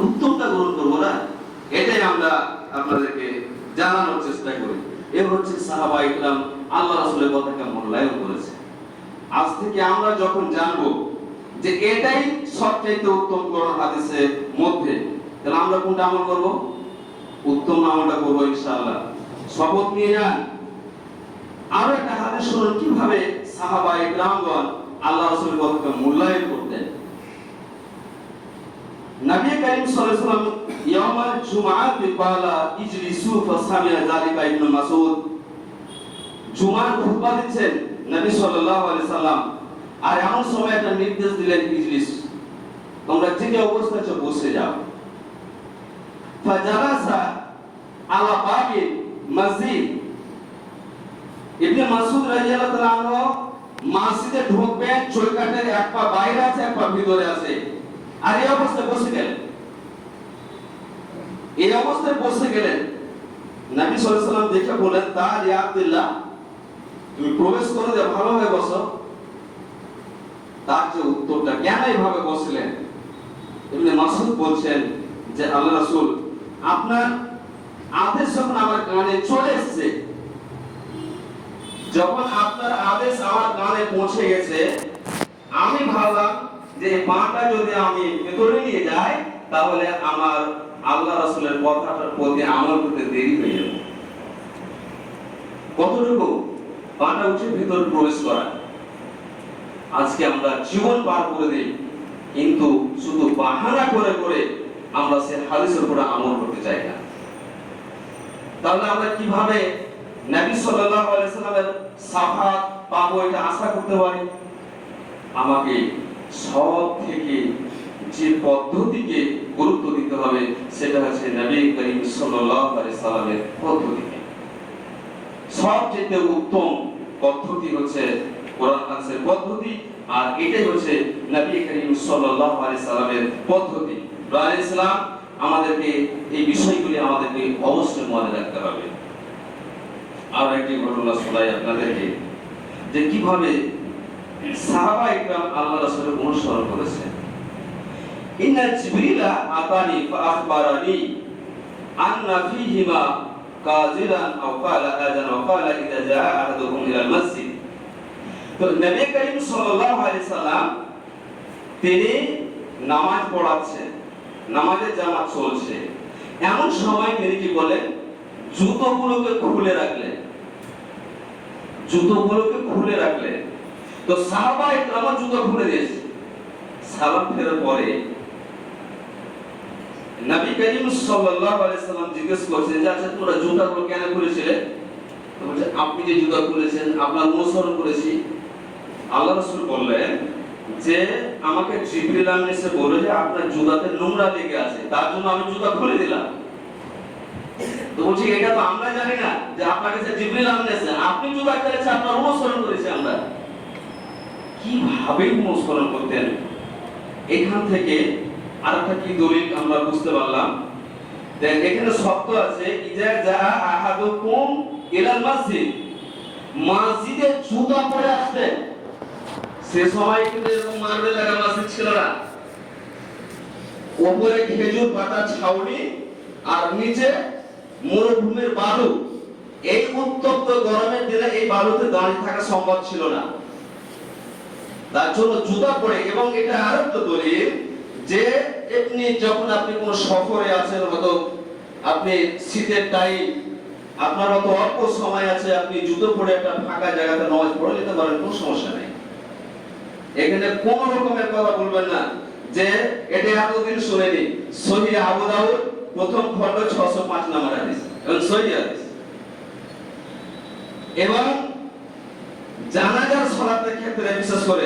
উত্তমটা গ্রহণ করবো না, এটাই আমরা আপনাদেরকে জানানোর চেষ্টা করি। এবার হচ্ছে সাহাবায়ে কেরাম আল্লাহ রাসূলের কথাকে মূল্যায়ন করেছে। আজ থেকে আমরা যখন জানবো যে এটাই সবচেয়ে উত্তম কোরআন হাদিসের মধ্যে, তাহলে আমরা কোনটা আমল করব? উত্তম আমলটা করবো ইনশাআল্লাহ। শপথ নিয়ে যান। আরো একটা হাদিস শুনুন কিভাবে সাহাবায়ে কেরামগণ আল্লাহ রাসূলের কথাকে মূল্যায়ন করতেন। নবী করিম সাল্লাল্লাহু আলাইহি ওয়াসাল্লাম ইয়াউমাল জুমআতি ক্বালা ইজলিসু ফাসামি'a যালিকা ইবনে মাসউদ। জুমার খুতবা দিচ্ছেন নবী সাল্লাল্লাহু আলাইহি সাল্লাম, আর এমন সময় একটা নির্দেশ দিলেন, ইজলিস, তোমরা যে অবস্থায় আছো বসে যাও। ফাজালাসা আলা বাবি মসজিদ। ইবনে মাসউদ রাদিয়াল্লাহু তাআলা আনহু মসজিদে ঢুকবেন, চৌকাঠের এক পা বাইরে আছে এক পা ভিতরে আছে, আর এই অবস্থায় বসে গেলেন। এই অবস্থায় বসে গেলেন। নবী সাল্লাল্লাহু আলাইহি সাল্লাম দেখে বলেন, তা ইয়া আব্দুল্লাহ, তুমি প্রবেশ করে দাও, ভালোভাবে বসো। তার যে উত্তরটা, কেন এইভাবে বসলেন? ইবনে মাসউদ বলছেন যে আল্লাহ রাসূল, আপনার আদেশ যখন আমার কানে চলে এসেছে, যখন আপনার আদেশ আমার কানে পৌঁছে গেছে, আমি ভাবলাম যে পাটা যদি আমি ভেতরে নিয়ে যাই তাহলে আমার আল্লাহ রাসূলের কথাটার প্রতি আমল করতে দেরি হয়ে যাবে। কতটুকু? পাটা উঠে ভেতরে প্রবেশ করা। আজকে আমরা জীবন পার করে দেই, কিন্তু শুধু বাহানা করে করে আমরা সে হাদিসের উপর আমল করতে চাই না। তাহলে আমরা কিভাবে নবী সাল্লাল্লাহু আলাইহি সাল্লামের শাফাত পাবো, এটা আশা করতে পারি? আমাকে সব থেকে যে পদ্ধতিকে গুরুত্ব দিতে হবে সেটা হচ্ছে নবী করিম সাল্লাল্লাহু আলাইহি সাল্লামের পদ্ধতি। সবচেয়ে উত্তম পদ্ধতি হচ্ছে কোরআন হাদিসের পদ্ধতি, আর এটাই হচ্ছে নবী করিম সাল্লাল্লাহু আলাইহি সাল্লামের পদ্ধতি। আলাইহিস সালাম আমাদেরকে এই বিষয়গুলি আমাদেরকে অবশ্যই মনে রাখতে হবে। আর একটি ঘটনা শোনাই আপনাদেরকে, যে কিভাবে সাহাবায়ে কেরাম আল্লাহ রাসূলের অনুসরণ করেছেন। ইন্না জিবরিলা আতানি ফাআখবারানি আন্না ফীহিমা কাযিরান আও ক্বালা আযান ওয়া ক্বালা ইযা জাআ আহাদুকুম ইলাল মসজিদ। তো নবী করিম সাল্লাল্লাহু আলাইহি সাল্লাম তিনি নামাজ পড়াচ্ছেন, নামাজের জামাত চলছে, এমন সময় তিনি কি বলেন, জুতোগুলোকে খুলে রাখলেন। জুতোগুলোকে খুলে রাখলেন। তো সাহাবায়ে কেরাম জুতো খুলে দিয়েছে। সালাম ফেরার পরে নবী করিম সাল্লাল্লাহু আলাইহি সাল্লাম জিজ্ঞেস করছেন যে আচ্ছা তোমরা জুতাগুলো কেন খুলেছিলে? তো বলছে আপনি যে জুতা খুলেছেন আপনার অনুসরণ করেছি। আল্লাহ রাসূল বললেন যে আমাকে জিবরিল আমিন এসে বলে যে আপনার জুতাতে নোংরা লেগে আছে, তার জন্য আমি জুতা খুলে দিলাম। তো বলছি এটা তো আমরা জানি না যে আপনার কাছে জিবরিল আমিন এসে আপনি জুতা খুলেছেন, আপনার অনুসরণ করেছি আমরা। কিভাবে অনুসরণ করতেন? এখান থেকে আরেকটা কি দলিল আমরা বুঝতে পারলাম। দেখ এখানে শব্দ আছে ইজা জাআ আহাদুকুম ইলাল মসজিদ, মসজিদে জুতা পরে আসতেন। সে সময় কিন্তু এরকম মার্বেল লাগা মসজিদ ছিল না, উপরে খেজুর পাতা ছাউনি আর নিচে মরুভূমির বালু। এই উত্তপ্ত গরমের দিনে এই বালুতে দাঁড়িয়ে থাকা সম্ভব ছিল না, তার জন্য জুতা পরে। এবং এটা আরেকটা দলিল যে যখন আপনি কোন সফরে আছেন, হয়তো আপনি শীতের টাইম, আপনার হয়তো অল্প সময় আছে, আপনি জুতো পরে একটা ফাঁকা জায়গাতে নামাজ পড়ে নিতে পারেন, কোনো সমস্যা নেই। এখানে কোন রকমের কথা বলবেন না যে এটা এতদিন শুনেনি। সহিহ আবু দাউদ প্রথম খণ্ড 605 নম্বর হাদিস এবং সহিহ হাদিস। এবং জানাজার সালাতের ক্ষেত্রে বিশেষ করে